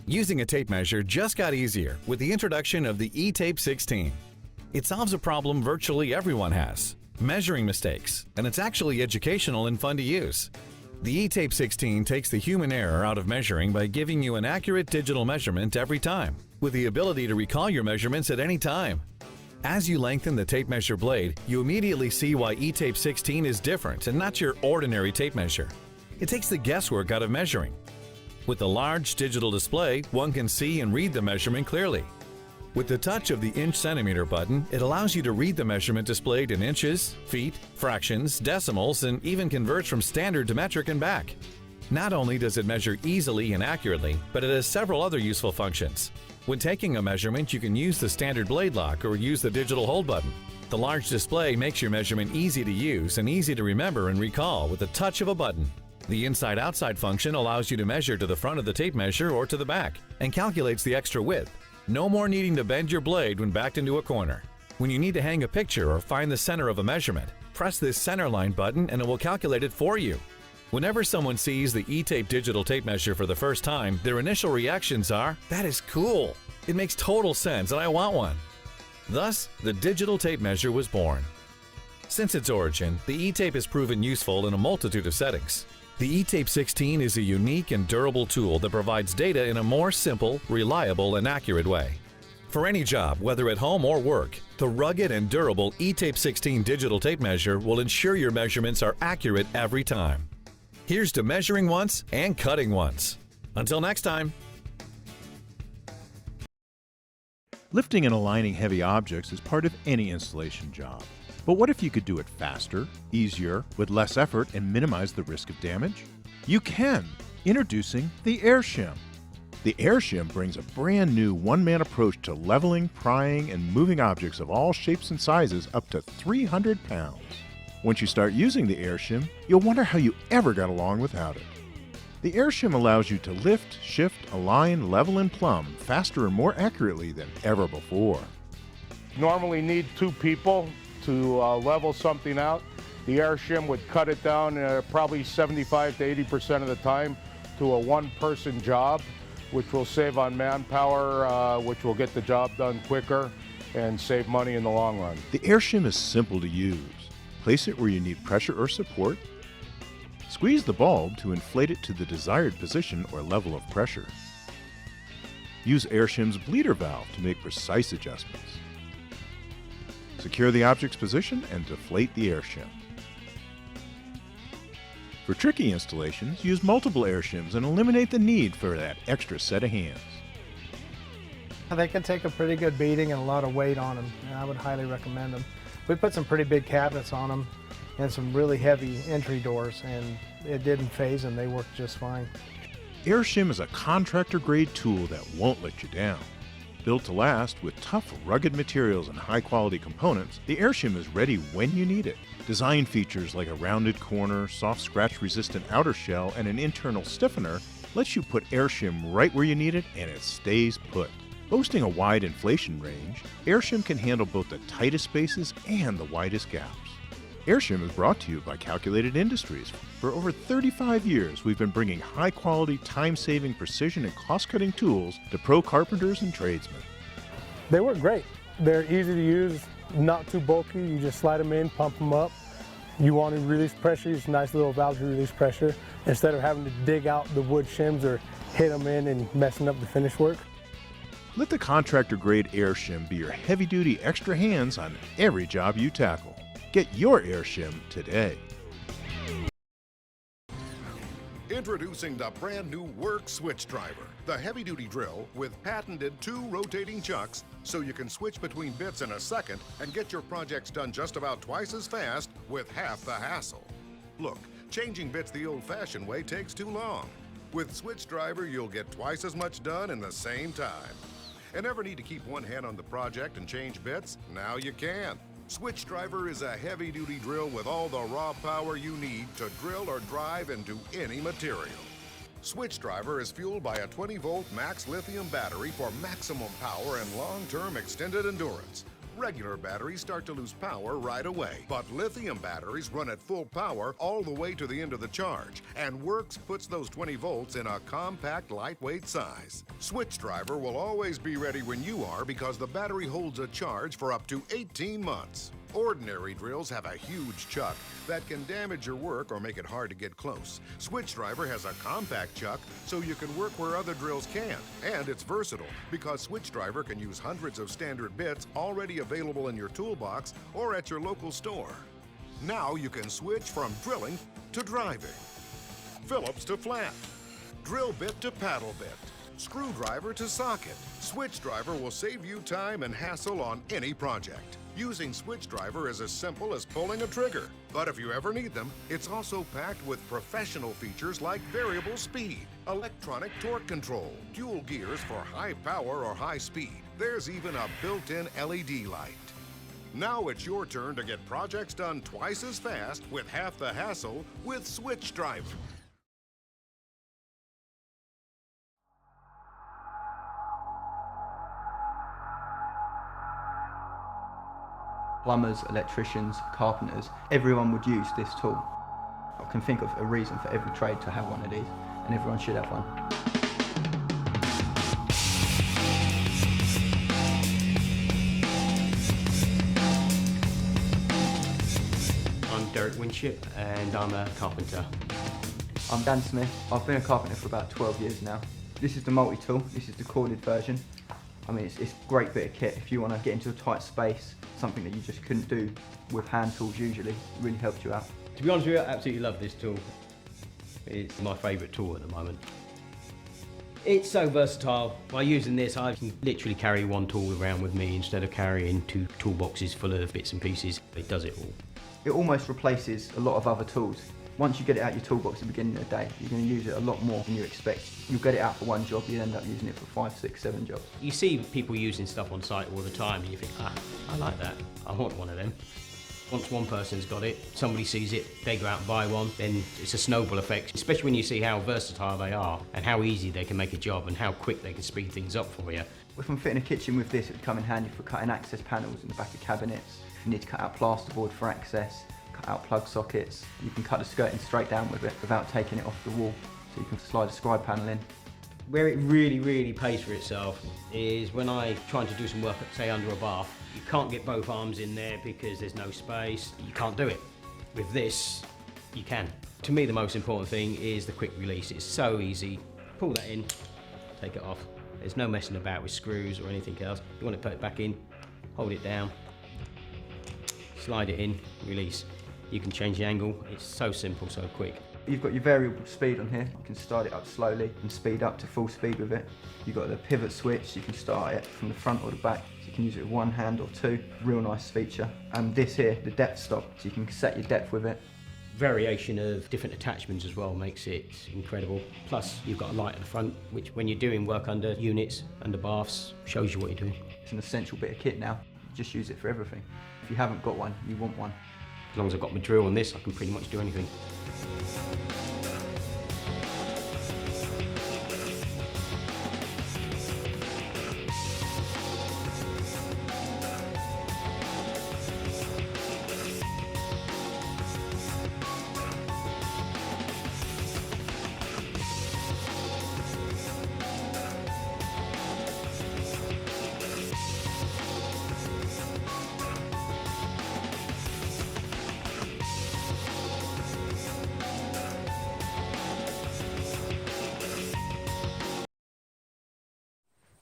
Using a tape measure just got easier with the introduction of the E-Tape 16. It solves a problem virtually everyone has, measuring mistakes, and it's actually educational and fun to use. The E-Tape 16 takes the human error out of measuring by giving you an accurate digital measurement every time, with the ability to recall your measurements at any time. As you lengthen the tape measure blade, you immediately see why E-Tape 16 is different and not your ordinary tape measure. It takes the guesswork out of measuring. With the large digital display, one can see and read the measurement clearly. With the touch of the inch-centimeter button, it allows you to read the measurement displayed in inches, feet, fractions, decimals, and even converts from standard to metric and back. Not only does it measure easily and accurately, but it has several other useful functions. When taking a measurement, you can use the standard blade lock or use the digital hold button. The large display makes your measurement easy to use and easy to remember and recall with the touch of a button. The inside-outside function allows you to measure to the front of the tape measure or to the back and calculates the extra width. No more needing to bend your blade when backed into a corner. When you need to hang a picture or find the center of a measurement, press this centerline button and it will calculate it for you. Whenever someone sees the E-Tape digital tape measure for the first time, their initial reactions are, "That is cool! It makes total sense and I want one." Thus, the digital tape measure was born. Since its origin, the E-Tape has proven useful in a multitude of settings. The E-Tape 16 is a unique and durable tool that provides data in a more simple, reliable, and accurate way. For any job, whether at home or work, the rugged and durable E-Tape 16 digital tape measure will ensure your measurements are accurate every time. Here's to measuring once and cutting once. Until next time. Lifting and aligning heavy objects is part of any installation job. But what if you could do it faster, easier, with less effort, and minimize the risk of damage? You can! Introducing the AirShim. The AirShim brings a brand new one-man approach to leveling, prying, and moving objects of all shapes and sizes up to 300 pounds. Once you start using the AirShim, you'll wonder how you ever got along without it. The AirShim allows you to lift, shift, align, level, and plumb faster and more accurately than ever before. Normally need 2 people to level something out. The AirShim would cut it down probably 75 to 80% of the time to a one-person job, which will save on manpower, which will get the job done quicker and save money in the long run. The AirShim is simple to use. Place it where you need pressure or support. Squeeze the bulb to inflate it to the desired position or level of pressure. Use AirShim's bleeder valve to make precise adjustments. Secure the object's position and deflate the AirShim. For tricky installations, use multiple AirShims and eliminate the need for that extra set of hands. They can take a pretty good beating and a lot of weight on them, and I would highly recommend them. We put some pretty big cabinets on them and some really heavy entry doors, and it didn't phase them. They worked just fine. AirShim is a contractor-grade tool that won't let you down. Built to last with tough, rugged materials and high-quality components, the AirShim is ready when you need it. Design features like a rounded corner, soft scratch-resistant outer shell, and an internal stiffener lets you put AirShim right where you need it and it stays put. Boasting a wide inflation range, AirShim can handle both the tightest spaces and the widest gaps. AirShim is brought to you by Calculated Industries. For over 35 years, we've been bringing high-quality, time-saving, precision, and cost-cutting tools to pro carpenters and tradesmen. They work great. They're easy to use, not too bulky. You just slide them in, pump them up. You want to release pressure, use a nice little valve to release pressure instead of having to dig out the wood shims or hit them in and messing up the finish work. Let the contractor-grade AirShim be your heavy-duty extra hands on every job you tackle. Get your AirShim today. Introducing the brand new Worx Switchdriver, the heavy-duty drill with patented 2 rotating chucks so you can switch between bits in a second and get your projects done just about twice as fast with half the hassle. Look, changing bits the old-fashioned way takes too long. With Switchdriver, you'll get twice as much done in the same time. And ever need to keep one hand on the project and change bits? Now you can. Switchdriver is a heavy-duty drill with all the raw power you need to drill or drive into any material. Switchdriver is fueled by a 20-volt max lithium battery for maximum power and long-term extended endurance. Regular batteries start to lose power right away, but lithium batteries run at full power all the way to the end of the charge, and Worx puts those 20 volts in a compact, lightweight size. Switchdriver will always be ready when you are because the battery holds a charge for up to 18 months. Ordinary drills have a huge chuck that can damage your work or make it hard to get close. Switchdriver has a compact chuck so you can work where other drills can't. And it's versatile because Switchdriver can use hundreds of standard bits already available in your toolbox or at your local store. Now you can switch from drilling to driving, Phillips to flat, drill bit to paddle bit, screwdriver to socket. Switchdriver will save you time and hassle on any project. Using Switchdriver is as simple as pulling a trigger. But if you ever need them, it's also packed with professional features like variable speed, electronic torque control, dual gears for high power or high speed. There's even a built-in LED light. Now it's your turn to get projects done twice as fast with half the hassle with Switchdriver. Plumbers, electricians, carpenters, everyone would use this tool. I can think of a reason for every trade to have one of these, and everyone should have one. I'm Derek Winship and I'm a carpenter. I'm Dan Smith. I've been a carpenter for about 12 years now. This is the multi-tool, this is the corded version. I mean, it's a great bit of kit if you want to get into a tight space, something that you just couldn't do with hand tools usually. It really helps you out. To be honest with you, I absolutely love this tool. It's my favourite tool at the moment. It's so versatile. By using this, I can literally carry one tool around with me instead of carrying two toolboxes full of bits and pieces. It does it all. It almost replaces a lot of other tools. Once you get it out your toolbox at the beginning of the day, you're going to use it a lot more than you expect. You'll get it out for one job, you end up using it for 5, 6, 7 jobs. You see people using stuff on site all the time and you think, I like that, I want one of them. Once one person's got it, somebody sees it, they go out and buy one, then it's a snowball effect, especially when you see how versatile they are and how easy they can make a job and how quick they can speed things up for you. If I'm fitting a kitchen with this, it would come in handy for cutting access panels in the back of cabinets. If you need to cut out plasterboard for access, cut out plug sockets, you can cut the skirting straight down with it without taking it off the wall, so you can slide a scribe panel in. Where it really pays for itself is when I'm trying to do some work, say under a bath. You can't get both arms in there because there's no space. You can't do it. With this, you can. To me, the most important thing is the quick release. It's so easy. Pull that in, take it off. There's no messing about with screws or anything else. You want to put it back in, hold it down, slide it in, release. You can change the angle. It's so simple, so quick. You've got your variable speed on here. You can start it up slowly and speed up to full speed with it. You've got the pivot switch, so you can start it from the front or the back. So you can use it with one hand or two. Real nice feature. And this here, the depth stop, so you can set your depth with it. Variation of different attachments as well makes it incredible. Plus, you've got a light at the front, which when you're doing work under units, under baths, shows you what you're doing. It's an essential bit of kit now. You just use it for everything. If you haven't got one, you want one. As long as I've got my drill on this, I can pretty much do anything.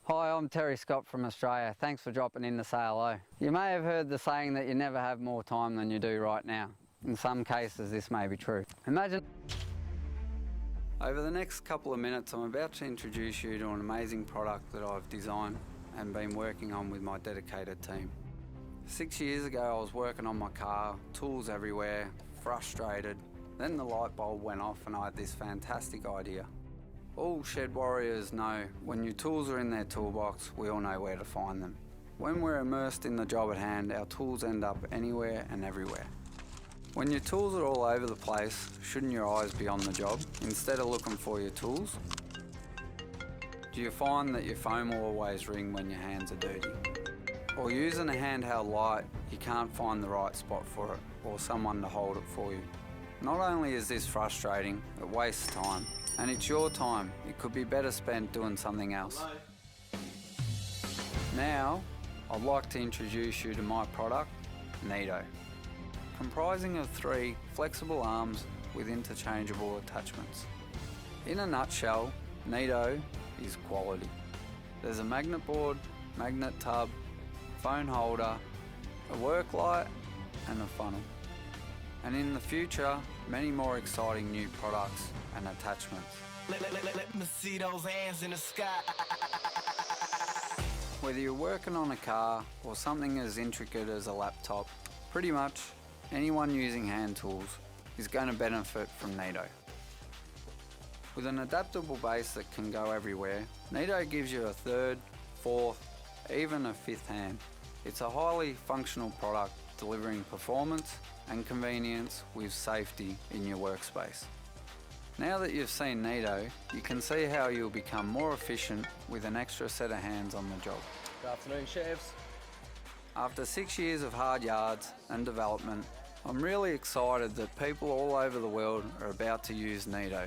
Hi, I'm Terry Scott from Australia. Thanks for dropping in to say hello. You may have heard the saying that you never have more time than you do right now. In some cases, this may be true. Imagine... Over the next couple of minutes, I'm about to introduce you to an amazing product that I've designed and been working on with my dedicated team. 6 years ago, I was working on my car, tools everywhere, frustrated. Then the light bulb went off and I had this fantastic idea. All shed warriors know when your tools are in their toolbox, we all know where to find them. When we're immersed in the job at hand, our tools end up anywhere and everywhere. When your tools are all over the place, shouldn't your eyes be on the job instead of looking for your tools? Do you find that your phone will always ring when your hands are dirty? Or using a handheld light, you can't find the right spot for it or someone to hold it for you. Not only is this frustrating, it wastes time, and it's your time. It could be better spent doing something else. Now, I'd like to introduce you to my product, NEATO. Comprising of 3 flexible arms with interchangeable attachments. In a nutshell, NEATO is quality. There's a magnet board, magnet tub, phone holder, a work light and a funnel. And in the future, many more exciting new products and attachments. Let me see those hands in the sky. Whether you're working on a car or something as intricate as a laptop, pretty much anyone using hand tools is going to benefit from NEATO. With an adaptable base that can go everywhere, NEATO gives you a 3rd, 4th, even a 5th hand. It's a highly functional product delivering performance and convenience with safety in your workspace. Now that you've seen NEATO, you can see how you'll become more efficient with an extra set of hands on the job. Good afternoon, chefs. After 6 years of hard yards and development, I'm really excited that people all over the world are about to use NEATO.